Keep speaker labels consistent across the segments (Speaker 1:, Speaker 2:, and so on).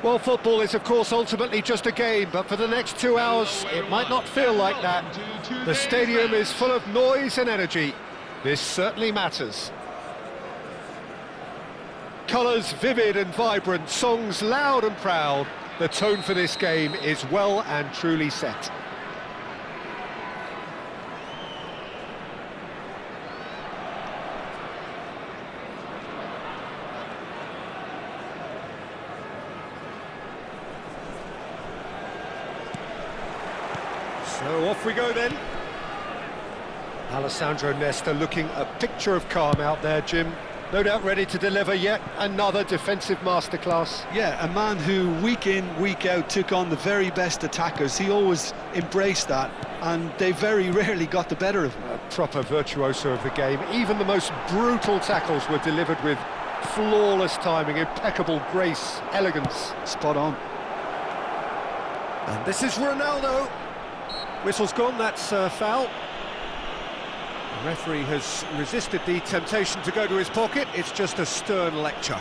Speaker 1: Well, football is, of course, ultimately just a game, but for the next 2 hours, it might not feel like that. The stadium is full of noise and energy. This certainly matters. Colours vivid and vibrant, songs loud and proud. The tone for this game is well and truly set. So off we go then. Alessandro Nesta looking a picture of calm out there, Jim. No doubt ready to deliver yet another defensive masterclass.
Speaker 2: Yeah, a man who week in, week out took on the very best attackers. He always embraced that, and they very rarely got the better of him.
Speaker 1: A proper virtuoso of the game. Even the most brutal tackles were delivered with flawless timing, impeccable grace, elegance.
Speaker 2: Spot on.
Speaker 1: And this is Ronaldo. Whistle's gone, that's foul. The referee has resisted the temptation to go to his pocket. It's just a stern lecture.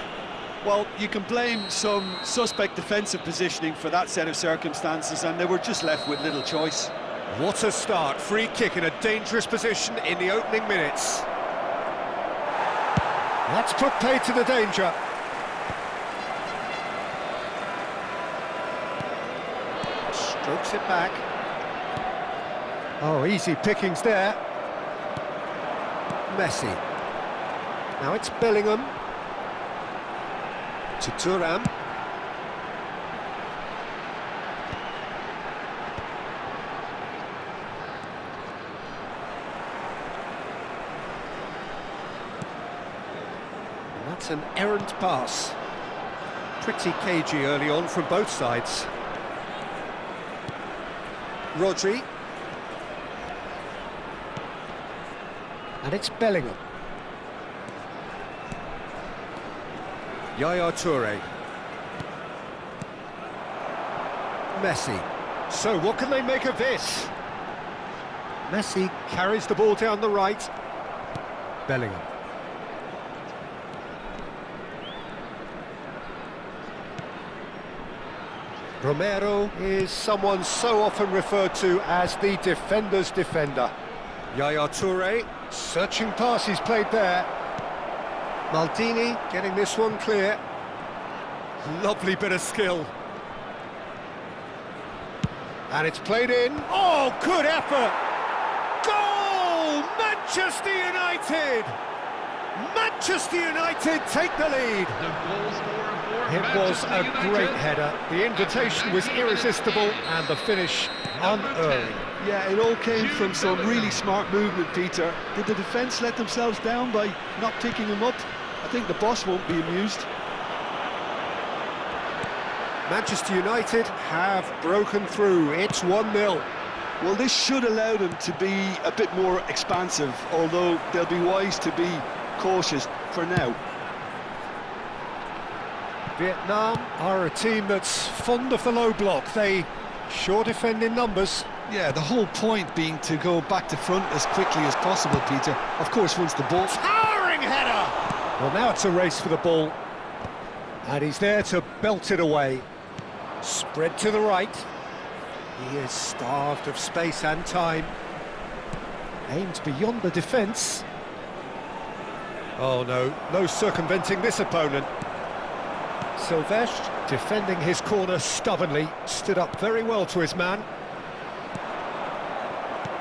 Speaker 2: Well, you can blame some suspect defensive positioning for that set of circumstances, and they were just left with little choice.
Speaker 1: What a start. Free kick in a dangerous position in the opening minutes. That's put paid to the danger. Strokes it back. Oh, easy pickings there. Messi. Now it's Bellingham. To Thuram. And that's an errant pass. Pretty cagey early on from both sides. Rodri. And it's Bellingham. Yaya Toure. Messi. So what can they make of this? Messi carries the ball down the right. Bellingham. Romero is someone so often referred to as the defender's defender. Yaya Toure, searching pass he's played there. Maldini getting this one clear. Lovely bit of skill. And it's played in. Oh, good effort! Goal! Manchester United! Manchester United take the lead. It was a great header. The invitation was irresistible and the finish unerring.
Speaker 2: Yeah, it all came from some really smart movement, Peter. Did the defence let themselves down by not picking him up? I think the boss won't be amused.
Speaker 1: Manchester United have broken through. It's 1-0.
Speaker 2: Well, this should allow them to be a bit more expansive, although they'll be wise to be cautious for now.
Speaker 1: Vietnam are a team that's fond of the low block. They sure defend in numbers.
Speaker 2: Yeah, the whole point being to go back to front as quickly as possible, Peter. Of course, once the ball...
Speaker 1: Towering header! Well, now it's a race for the ball. And he's there to belt it away. Spread to the right. He is starved of space and time. Aimed beyond the defence. Oh no, no circumventing this opponent. Silvestre, defending his corner stubbornly, stood up very well to his man.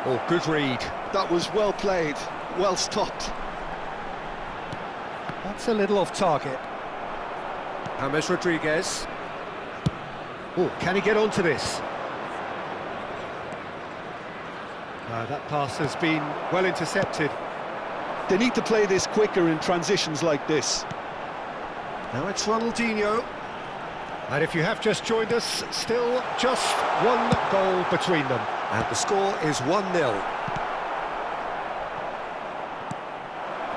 Speaker 1: Oh, good read.
Speaker 2: That was well played, well stopped.
Speaker 1: That's a little off target. James Rodriguez. Oh, can he get onto this? That pass has been well intercepted.
Speaker 2: They need to play this quicker in transitions like this.
Speaker 1: Now it's Ronaldinho. And if you have just joined us, still just one goal between them. And the score is 1-0.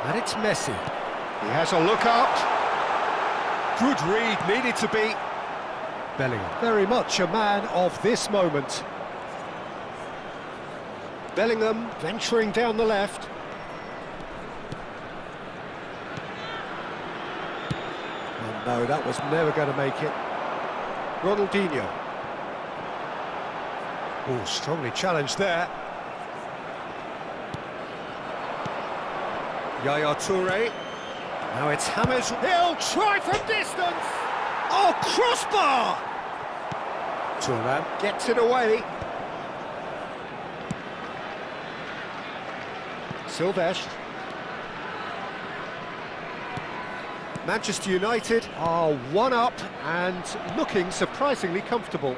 Speaker 1: And it's Messi. He has a look up. Good read, needed to be. Bellingham, very much a man of this moment. Bellingham venturing down the left. Oh no, that was never going to make it. Ronaldinho. Oh, strongly challenged there. Yaya Toure. Now it's James. He'll try from distance. Oh, crossbar! Thuram gets it away. Silvestre. Manchester United are one up and looking surprisingly comfortable.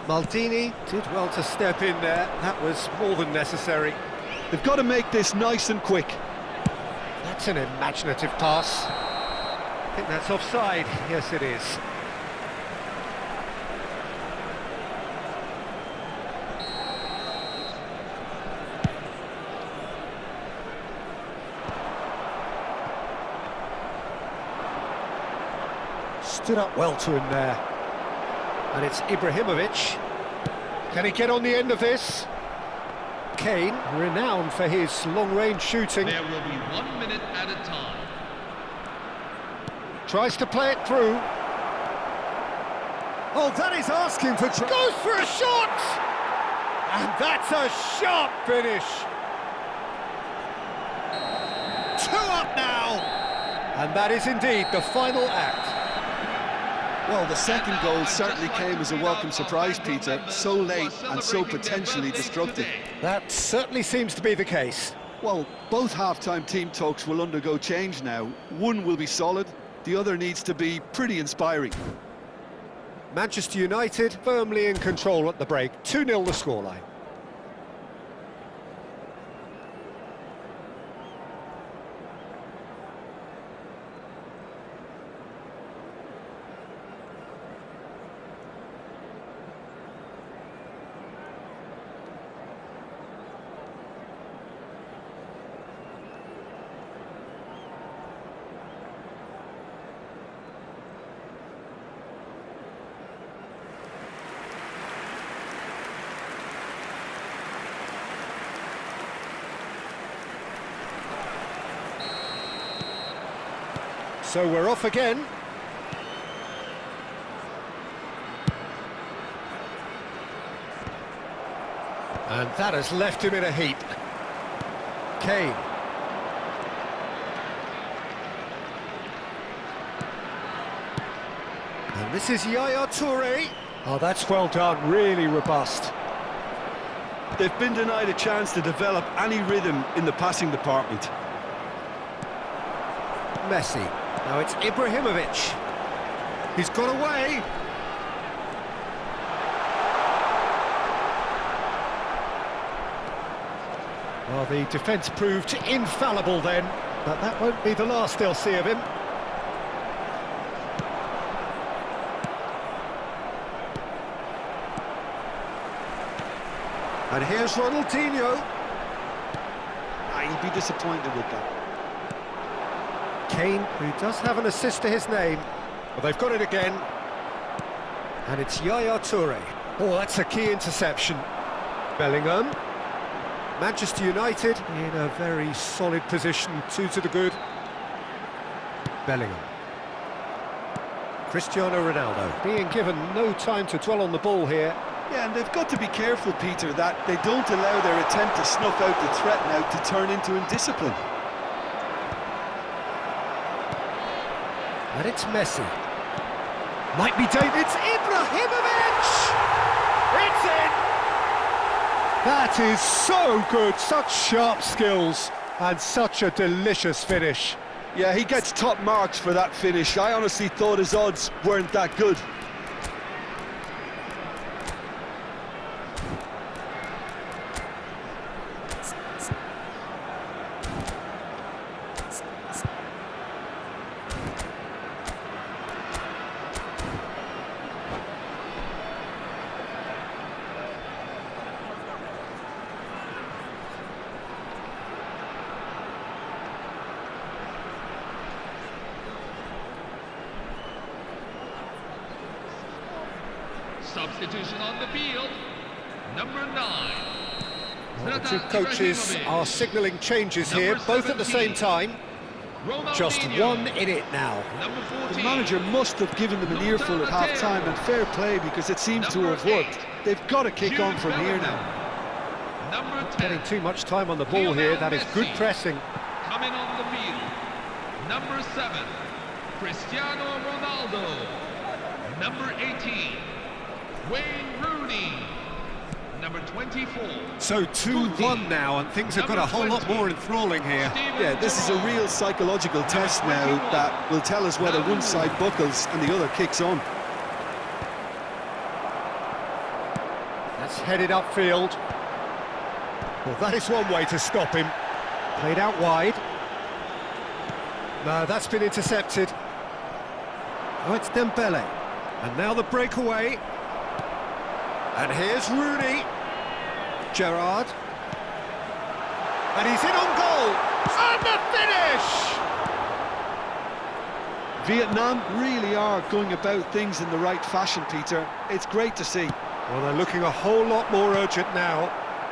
Speaker 1: Maldini did well to step in there. That was more than necessary.
Speaker 2: They've got to make this nice and quick.
Speaker 1: That's an imaginative pass. I think that's offside. Yes, it is. Stood up well to him there. And it's Ibrahimovic. Can he get on the end of this? Kane, renowned for his long-range shooting.
Speaker 3: There will be 1 minute at a time.
Speaker 1: Tries to play it through. Oh, that is asking for... Goes for a shot! And that's a sharp finish. 2 up now. And that is indeed the final act.
Speaker 2: Well, the second goal certainly came as a welcome surprise, Peter. So late and so potentially destructive.
Speaker 1: That certainly seems to be the case.
Speaker 2: Well, both half-time team talks will undergo change now. One will be solid, the other needs to be pretty inspiring.
Speaker 1: Manchester United firmly in control at the break. 2-0 the scoreline. So we're off again. And that has left him in a heap. Kane. And this is Yaya Toure. Oh, that's well done, really robust.
Speaker 2: They've been denied a chance to develop any rhythm in the passing department.
Speaker 1: Messi. Now it's Ibrahimovic. He's got away. Well, the defence proved infallible then, but that won't be the last they'll see of him. And here's Ronaldinho.
Speaker 2: He'll be disappointed with that.
Speaker 1: Kane, who does have an assist to his name. But they've got it again. And it's Yaya Toure. Oh, that's a key interception. Bellingham. Manchester United in a very solid position, 2 to the good. Bellingham. Cristiano Ronaldo being given no time to dwell on the ball here.
Speaker 2: Yeah, and they've got to be careful, Peter, that they don't allow their attempt to snuff out the threat now to turn into indiscipline.
Speaker 1: And it's Messi. Might be David. It's Ibrahimovic! It's in! That is so good, such sharp skills, and such a delicious finish.
Speaker 2: Yeah, he gets top marks for that finish. I honestly thought his odds weren't that good.
Speaker 3: Substitution on the field. Number 9.
Speaker 1: Well, the two coaches are signalling changes here, both at the same time. Just one in it now.
Speaker 3: Number 14.
Speaker 2: The manager must have given them an earful at half-time, and fair play because it seems to have worked. They've got to kick on from here now.
Speaker 3: Number 10.
Speaker 1: Getting too much time on the ball here, that is good pressing.
Speaker 3: Coming on the field. Number 7. Cristiano Ronaldo. Number 18. Wayne Rooney. Number 24.
Speaker 1: So 2-1 now, and things have got a whole lot more enthralling here.
Speaker 2: Yeah, this is a real psychological test now that will tell us whether one side buckles and the other kicks on.
Speaker 1: That's headed upfield. Well, that is one way to stop him. Played out wide. No, that's been intercepted. Oh, it's Dembele. And now the breakaway. And here's Rooney. Gerrard. And he's in on goal. And the finish!
Speaker 2: Vietnam really are going about things in the right fashion, Peter. It's great to see.
Speaker 1: Well, they're looking a whole lot more urgent now.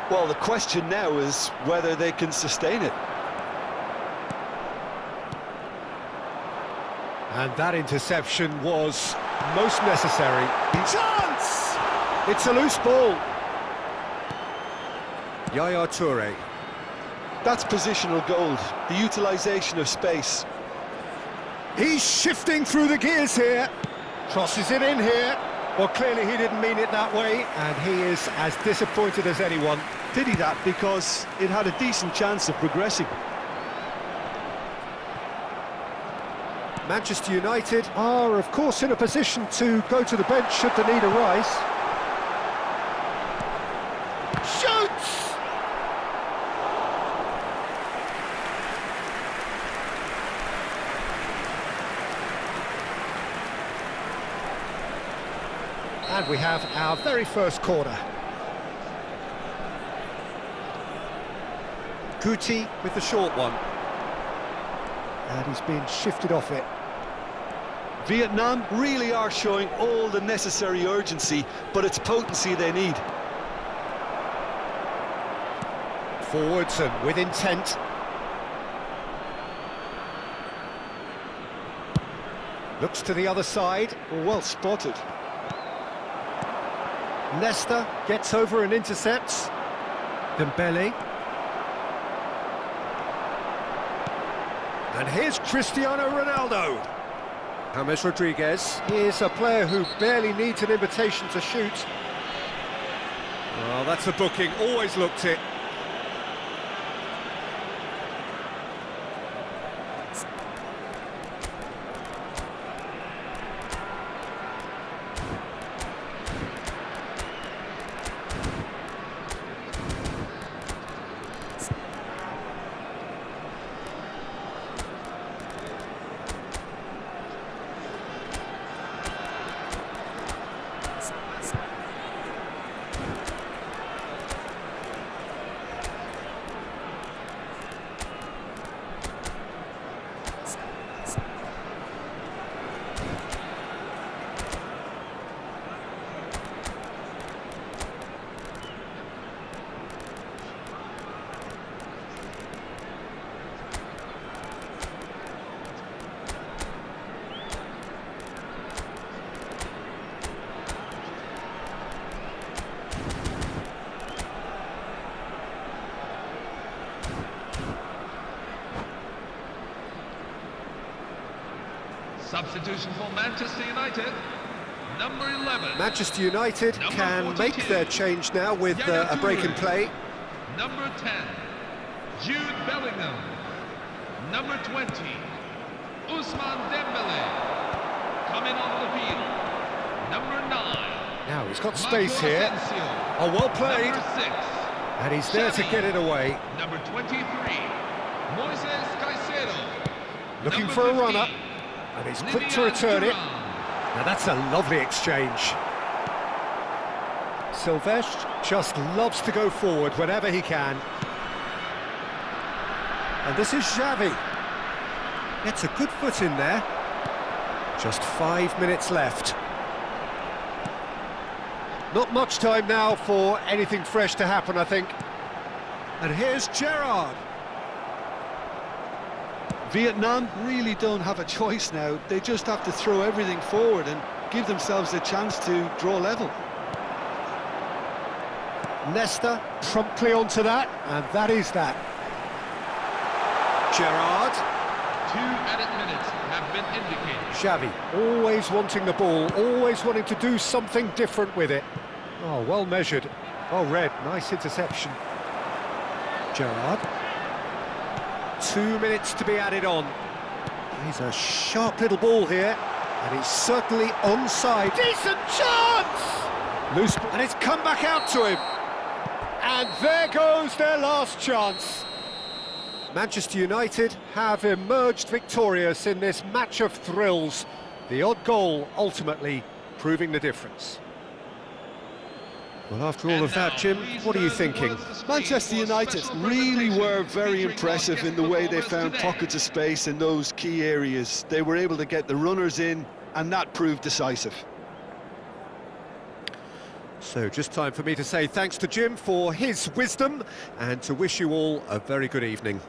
Speaker 2: Well, the question now is whether they can sustain it.
Speaker 1: And that interception was most necessary. Chance! It's a loose ball. Yaya Toure.
Speaker 2: That's positional gold, the utilisation of space.
Speaker 1: He's shifting through the gears here. Crosses it in here. Well, clearly he didn't mean it that way, and he is as disappointed as anyone.
Speaker 2: Did he that? Because it had a decent chance of progressing.
Speaker 1: Manchester United are, of course, in a position to go to the bench should the need arise. Shoots! And we have our very first corner. Guti with the short one. And he's been shifted off it.
Speaker 2: Vietnam really are showing all the necessary urgency, but it's potency they need.
Speaker 1: Forwards and with intent. Looks to the other side.
Speaker 2: Well spotted.
Speaker 1: Nesta gets over and intercepts. Dembele. And here's Cristiano Ronaldo. James Rodriguez is a player who barely needs an invitation to shoot. Oh, that's a booking, always looked it.
Speaker 3: Substitution for Manchester United, number 11.
Speaker 1: Manchester United
Speaker 3: Number
Speaker 1: can
Speaker 3: 42.
Speaker 1: make their change now with a break in play.
Speaker 3: Number 10, Jude Bellingham. Number 20, Ousmane Dembele. Coming onto the field, number 9.
Speaker 1: Now he's got space
Speaker 3: Marco
Speaker 1: here.
Speaker 3: Asensio.
Speaker 1: Oh, well played.
Speaker 3: Number 6,
Speaker 1: And he's there to
Speaker 3: Xavi.
Speaker 1: get it away.
Speaker 3: Number 23, Moises Caicedo.
Speaker 1: Looking
Speaker 3: Number
Speaker 1: for a
Speaker 3: 15,
Speaker 1: runner. And he's quick to
Speaker 3: Lilian
Speaker 1: return it.
Speaker 3: Thuram.
Speaker 1: Now that's a lovely exchange. Silvestre just loves to go forward whenever he can. And this is Xavi. Gets a good foot in there. Just 5 minutes left. Not much time now for anything fresh to happen, I think. And here's Gerrard.
Speaker 2: Vietnam really don't have a choice now. They just have to throw everything forward and give themselves a chance to draw level.
Speaker 1: Nesta promptly onto that, and that is that. Gerrard.
Speaker 3: 2 added minutes have been indicated.
Speaker 1: Xavi, always wanting the ball, always wanting to do something different with it. Oh, well measured. Oh, read, nice interception. Gerrard. 2 minutes to be added on. He's a sharp little ball here, and he's certainly onside. Decent chance! Loose, and it's come back out to him. And there goes their last chance. Manchester United have emerged victorious in this match of thrills. The odd goal ultimately proving the difference. Well, after all of that, Jim, what are you thinking?
Speaker 2: Manchester United really were very impressive in the way they found pockets of space in those key areas. They were able to get the runners in, and that proved decisive.
Speaker 1: So just time for me to say thanks to Jim for his wisdom and to wish you all a very good evening.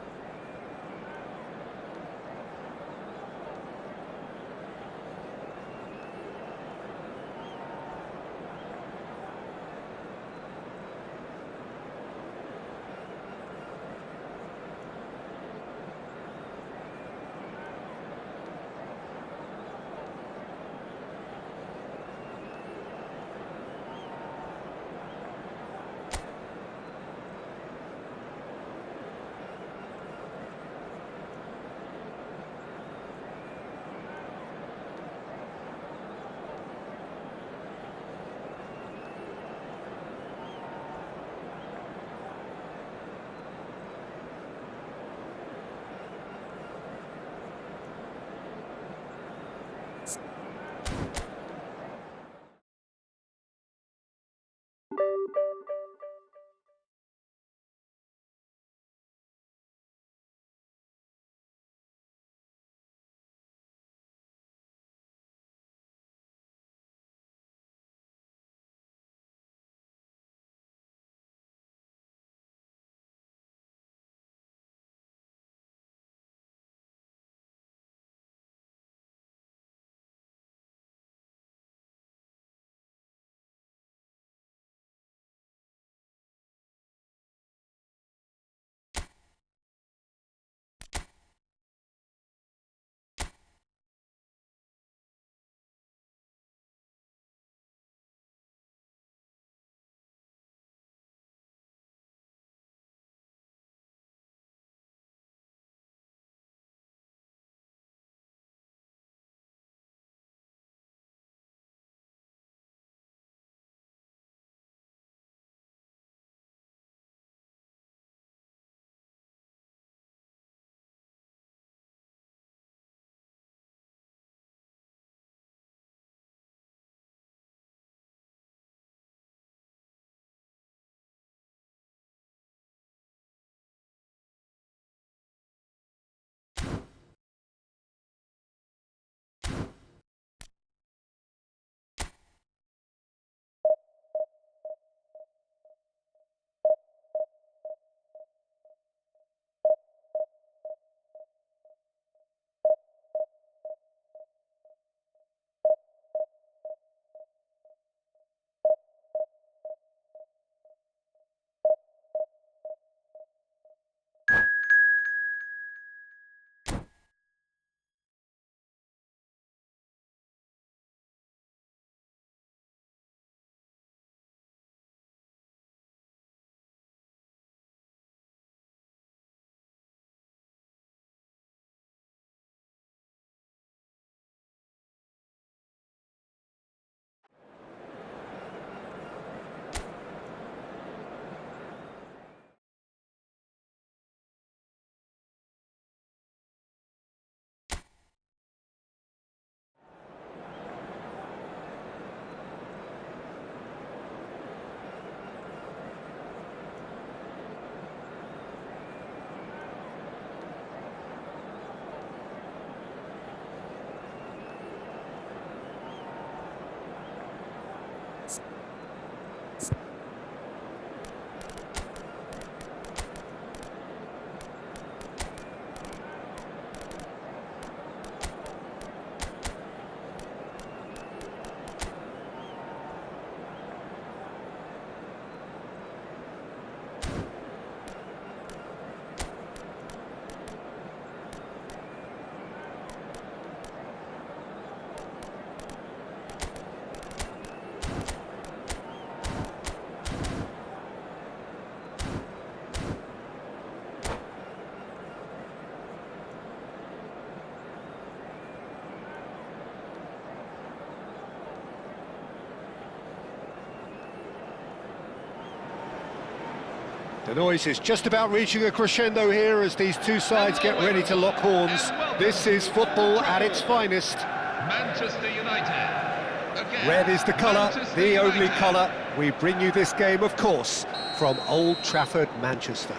Speaker 1: The noise is just about reaching a crescendo here as these two sides get ready to lock horns. This is football at its finest.
Speaker 3: Manchester United. Again,
Speaker 1: Red is the colour,
Speaker 3: Manchester
Speaker 1: the only
Speaker 3: United.
Speaker 1: colour. We bring you this game, of course, from Old Trafford, Manchester.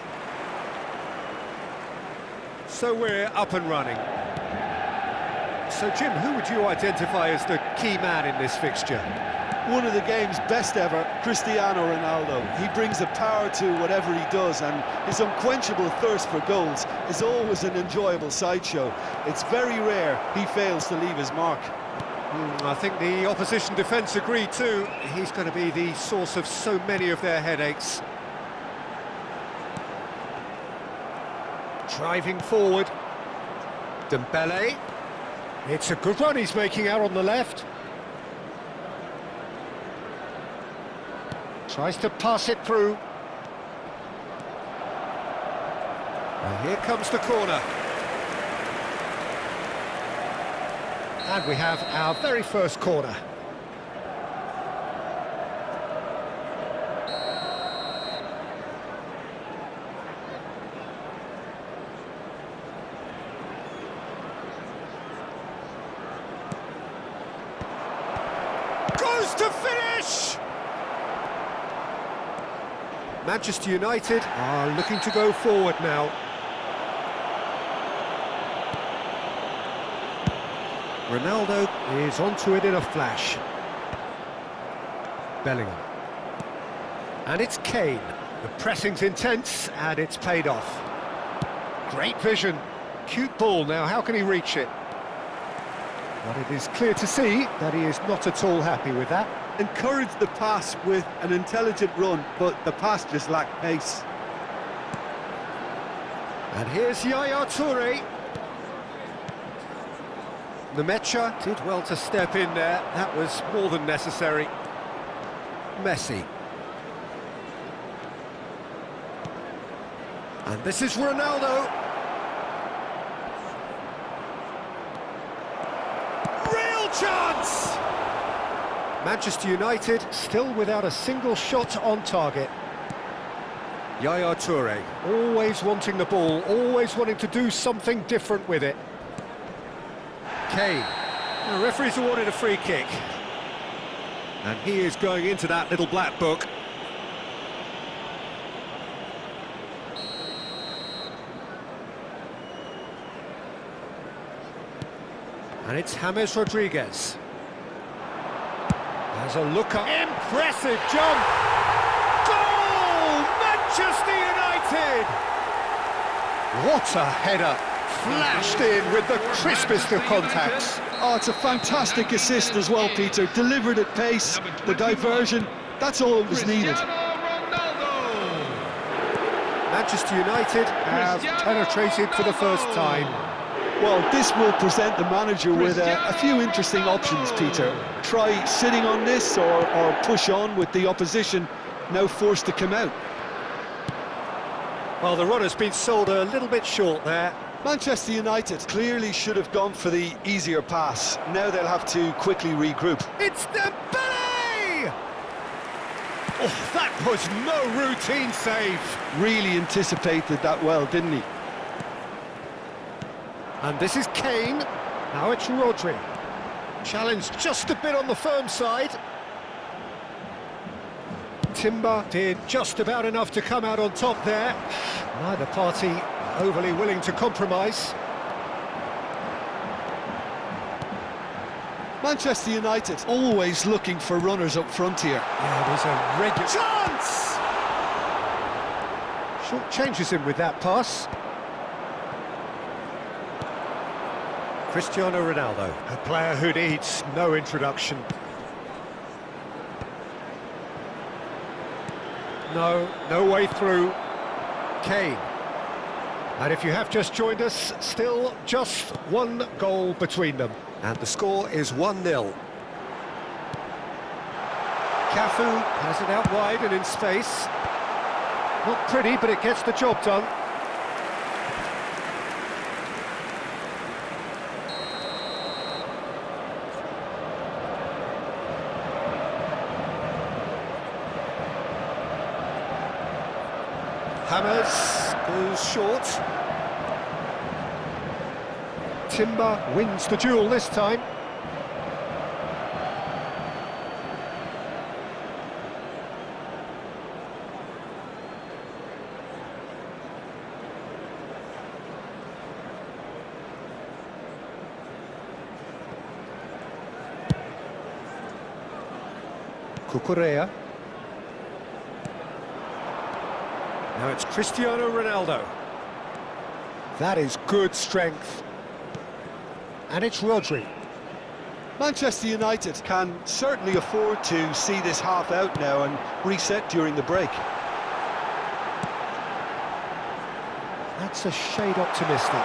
Speaker 1: So we're up and running. So Jim, who would you identify as the key man in this fixture?
Speaker 2: One of the game's best ever, Cristiano Ronaldo. He brings a power to whatever he does, and his unquenchable thirst for goals is always an enjoyable sideshow. It's very rare he fails to leave his mark.
Speaker 1: I think the opposition defence agree too. He's going to be the source of so many of their headaches. Driving forward. Dembele. It's a good run he's making out on the left. Tries to pass it through. And here comes the corner. And we have our very first corner. Goes to finish! Manchester United are looking to go forward now. Ronaldo is onto it in a flash. Bellingham. And it's Kane. The pressing's intense and it's paid off. Great vision. Cute ball now, how can he reach it? But it is clear to see that he is not at all happy with that.
Speaker 2: Encouraged the pass with an intelligent run, but the pass just lacked pace.
Speaker 1: And here's Yaya Toure. Nemecha did well to step in there. That was more than necessary. Messi. And this is Ronaldo. Real chance! Manchester United still without a single shot on target. Yaya Toure, always wanting the ball, always wanting to do something different with it. Kane. The referee's awarded a free kick. And he is going into that little black book. And it's James Rodriguez. There's a look up. Impressive jump! Goal! Manchester United! What a header! Flashed in with the crispest of contacts.
Speaker 2: Oh, it's a fantastic assist as well, Peter. Delivered at pace, the diversion, that's all that was needed.
Speaker 3: Cristiano Ronaldo.
Speaker 1: Manchester United have penetrated for the first time.
Speaker 2: Well, this will present the manager with a few interesting options, Peter. Try sitting on this or push on with the opposition now forced to come out.
Speaker 1: Well, the run has been sold a little bit short there.
Speaker 2: Manchester United clearly should have gone for the easier pass. Now they'll have to quickly regroup.
Speaker 1: It's Dembele! Oh, that was no routine save.
Speaker 2: Really anticipated that well, didn't he?
Speaker 1: And this is Kane. Now it's Rodri. Challenged just a bit on the firm side. Timber did just about enough to come out on top there. Neither party overly willing to compromise.
Speaker 2: Manchester United always looking for runners up front here.
Speaker 1: Yeah, there's a regular chance! Short changes him with that pass. Cristiano Ronaldo, a player who needs no introduction. No way through. Kane. And if you have just joined us, still just one goal between them. And the score is 1-0. Cafu has it out wide and in space. Not pretty, but it gets the job done. Hammers goes short. Timber wins the duel this time. Cucurella. Now it's Cristiano Ronaldo. That is good strength. And it's Rodri.
Speaker 2: Manchester United can certainly afford to see this half out now and reset during the break.
Speaker 1: That's a shade optimistic.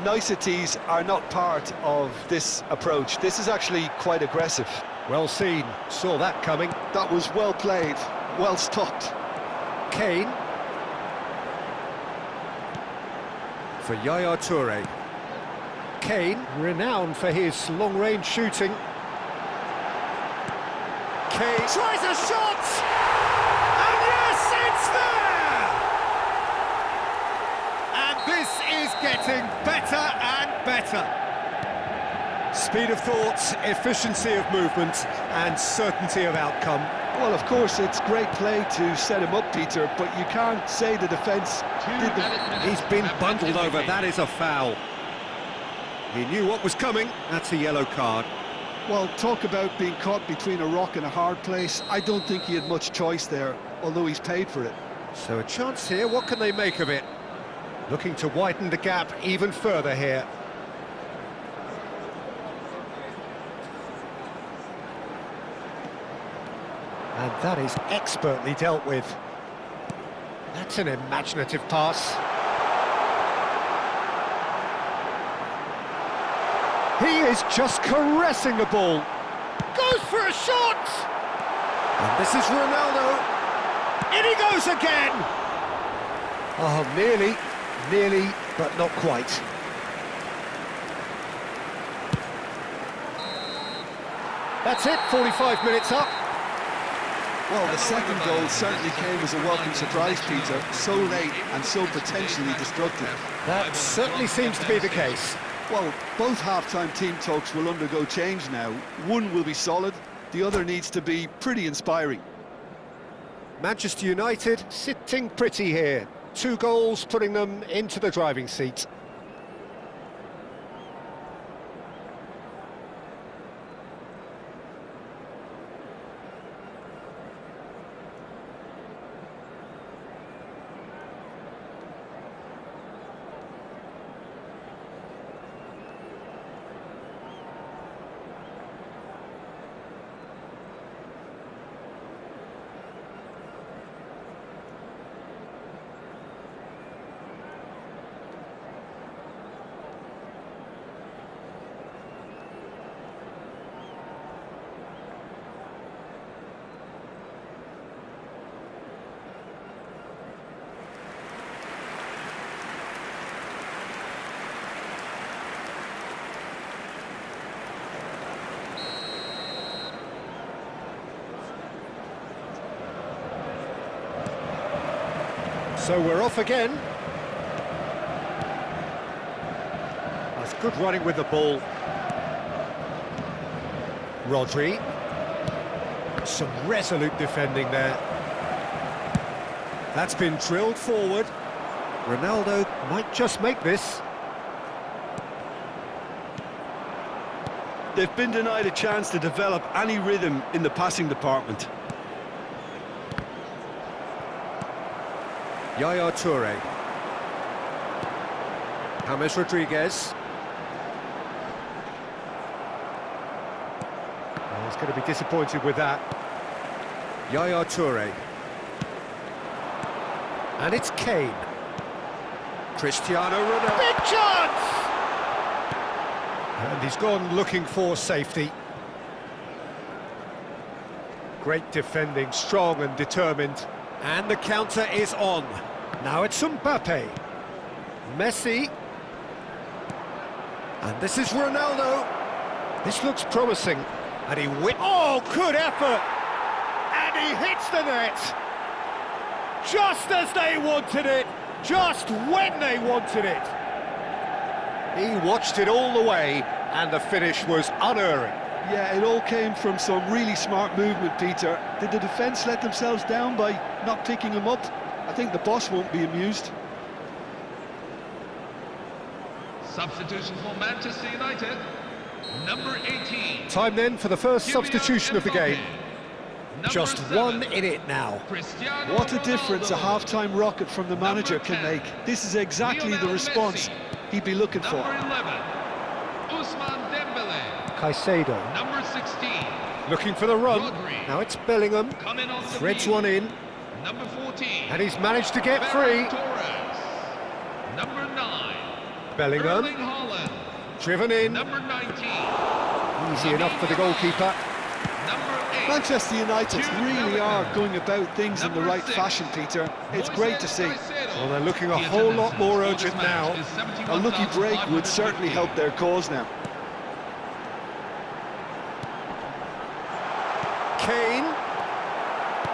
Speaker 2: Niceties are not part of this approach. This is actually quite aggressive.
Speaker 1: Well seen, saw that coming.
Speaker 2: That was well played, well stopped.
Speaker 1: Kane. For Yaya Toure. Kane, renowned for his long-range shooting. Kane tries a shot! And yes, it's there! And this is getting better and better. Speed of thought, efficiency of movement, and certainty of outcome.
Speaker 2: Well, of course, it's great play to set him up, Peter, but you can't say the defence did the...
Speaker 1: He's been bundled over, that is a foul. He knew what was coming, that's a yellow card.
Speaker 2: Well, talk about being caught between a rock and a hard place. I don't think he had much choice there, although he's paid for it.
Speaker 1: So a chance here, what can they make of it? Looking to widen the gap even further here. And that is expertly dealt with. That's an imaginative pass. He is just caressing the ball. Goes for a shot! And this is Ronaldo. In he goes again! Oh, nearly, but not quite. That's it, 45 minutes up.
Speaker 2: Well, the second goal certainly came as a welcome surprise, Peter. So late and so potentially destructive.
Speaker 1: That certainly seems to be the case.
Speaker 2: Well, both half-time team talks will undergo change now. One will be solid, the other needs to be pretty inspiring.
Speaker 1: Manchester United sitting pretty here. 2 goals putting them into the driving seat. So we're off again. That's good running with the ball. Rodri. Some resolute defending there. That's been drilled forward. Ronaldo might just make this.
Speaker 2: They've been denied a chance to develop any rhythm in the passing department.
Speaker 1: Yaya Toure. James Rodriguez. Oh, he's going to be disappointed with that. Yaya Toure. And it's Kane. Cristiano Ronaldo. Big chance! And he's gone looking for safety. Great defending, strong and determined. And the counter is on. Now it's Mbappe. Messi. And this is Ronaldo. This looks promising. And he Oh, good effort! And he hits the net! Just as they wanted it! Just when they wanted it! He watched it all the way, and the finish was unerring.
Speaker 2: Yeah, it all came from some really smart movement, Peter. Did the defence let themselves down by not picking him up? I think the boss won't be amused.
Speaker 3: Substitution for Manchester United, number 18.
Speaker 1: Time then for the first substitution of the game.
Speaker 3: Number
Speaker 1: Just
Speaker 3: 7,
Speaker 1: one in it now.
Speaker 3: Cristiano
Speaker 2: What a difference a
Speaker 3: Ronaldo.
Speaker 2: half-time rocket from the manager
Speaker 3: Number
Speaker 2: can
Speaker 3: 10,
Speaker 2: make. This is exactly the
Speaker 3: Lionel
Speaker 2: response
Speaker 3: Messi.
Speaker 2: he'd be looking
Speaker 3: Number
Speaker 2: for.
Speaker 3: 11, Ousmane Dembele.
Speaker 1: Caicedo
Speaker 3: Number 16,
Speaker 1: looking for the run.
Speaker 3: Rodri.
Speaker 1: Now it's Bellingham.
Speaker 3: coming on the
Speaker 1: Threads
Speaker 3: field.
Speaker 1: one in,
Speaker 3: Number 14,
Speaker 1: and he's managed to get
Speaker 3: Ferran
Speaker 1: free.
Speaker 3: Torres. Number 9,
Speaker 1: Bellingham,
Speaker 3: Erling Haaland.
Speaker 1: driven in.
Speaker 3: Number 19,
Speaker 1: Easy enough for the goalkeeper.
Speaker 3: number 8,
Speaker 2: Manchester United
Speaker 3: Jude
Speaker 2: really are
Speaker 3: Bellingham.
Speaker 2: going about things in the
Speaker 3: Number
Speaker 2: right
Speaker 3: 6,
Speaker 2: fashion, Peter. It's great to see.
Speaker 3: Caicedo.
Speaker 1: Well, they're looking a
Speaker 3: The
Speaker 1: whole
Speaker 3: attendance
Speaker 1: lot more
Speaker 3: for this
Speaker 1: urgent
Speaker 3: match
Speaker 1: now.
Speaker 3: is
Speaker 2: A lucky break would
Speaker 3: 71,550.
Speaker 2: certainly help their cause now.
Speaker 1: Kane.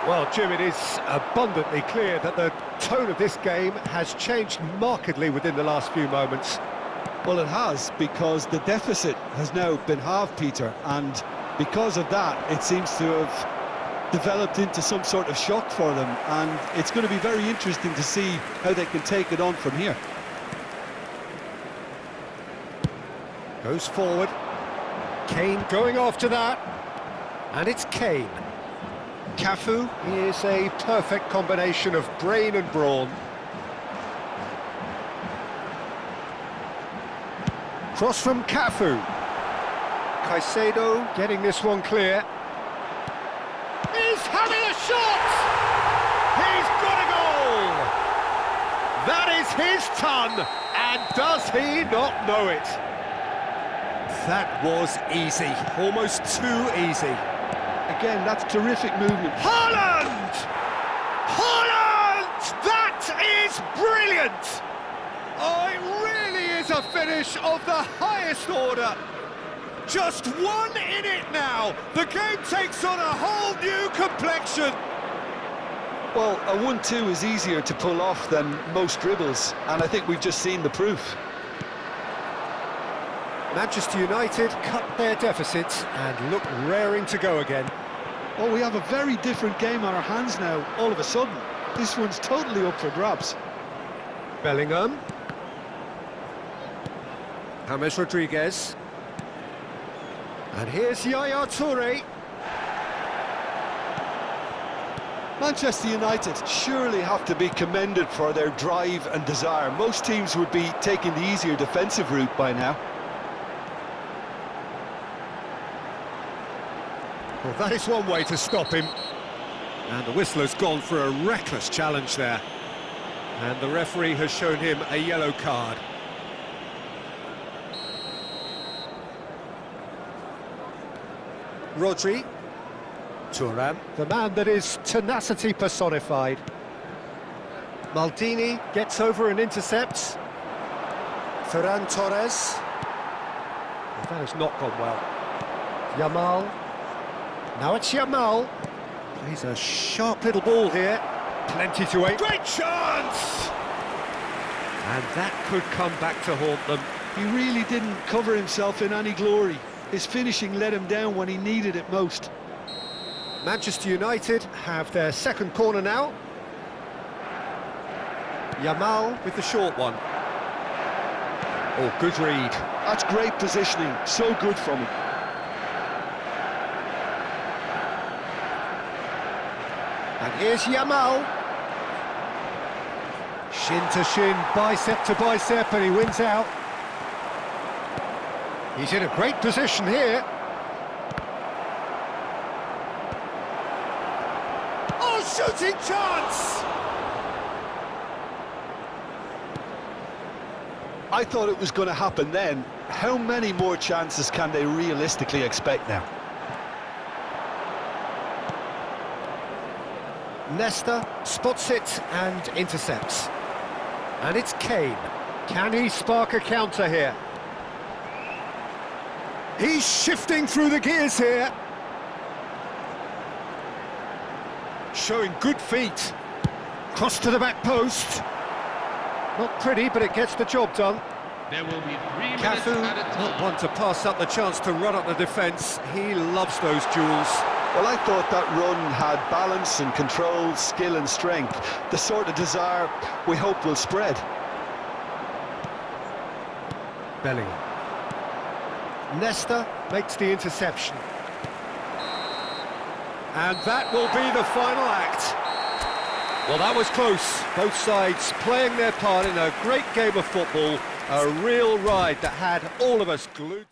Speaker 1: Well, Jim, it is abundantly clear that the tone of this game has changed markedly within the last few moments.
Speaker 2: Well, it has, because the deficit has now been halved, Peter, and because of that, it seems to have developed into some sort of shock for them, and it's going to be very interesting to see how they can take it on from here.
Speaker 1: Goes forward. Kane going after that. And it's Kane. Cafu is a perfect combination of brain and brawn. Cross from Cafu. Caicedo getting this one clear. He's having a shot! He's got a goal! That is his ton, and does he not know it? That was easy, almost too easy.
Speaker 2: Again, that's terrific movement.
Speaker 1: Haaland! Haaland! That is brilliant! Oh, it really is a finish of the highest order. Just one in it now. The game takes on a whole new complexion.
Speaker 2: Well, a 1-2 is easier to pull off than most dribbles, and I think we've just seen the proof.
Speaker 1: Manchester United cut their deficits and look raring to go again.
Speaker 2: Oh, we have a very different game on our hands now, all of a sudden. This one's totally up for grabs.
Speaker 1: Bellingham. James Rodriguez. And here's Yaya Toure.
Speaker 2: Manchester United surely have to be commended for their drive and desire. Most teams would be taking the easier defensive route by now.
Speaker 1: Well, that is one way to stop him. And the whistler's gone for a reckless challenge there. And the referee has shown him a yellow card. Rodri. Thuram, the man that is tenacity personified. Maldini gets over and intercepts. Ferran Torres. Well, that has not gone well. Yamal. Now it's Yamal. Plays a sharp little ball here. Plenty to aim. Great chance! And that could come back to haunt them.
Speaker 2: He really didn't cover himself in any glory. His finishing let him down when he needed it most.
Speaker 1: Manchester United have their second corner now. Yamal with the short one. Oh, good read.
Speaker 2: That's great positioning, so good from him.
Speaker 1: And here's Yamal. Shin to shin, bicep to bicep, and he wins out. He's in a great position here. Oh, shooting chance!
Speaker 2: I thought it was going to happen then. How many more chances can they realistically expect now?
Speaker 1: Nesta spots it and intercepts. And it's Kane. Can he spark a counter here? He's shifting through the gears here. Showing good feet. Cross to the back post. Not pretty, but it gets the job done.
Speaker 3: There will be 3 minutes
Speaker 1: Cafu,
Speaker 3: at a
Speaker 1: not
Speaker 3: time.
Speaker 1: one to pass up the chance to run up the defence. He loves those duels.
Speaker 2: Well, I thought that run had balance and control, skill and strength. The sort of desire we hope will spread.
Speaker 1: Bellingham. Nesta makes the interception. And that will be the final act. Well, that was close. Both sides playing their part in a great game of football. A real ride that had all of us glued.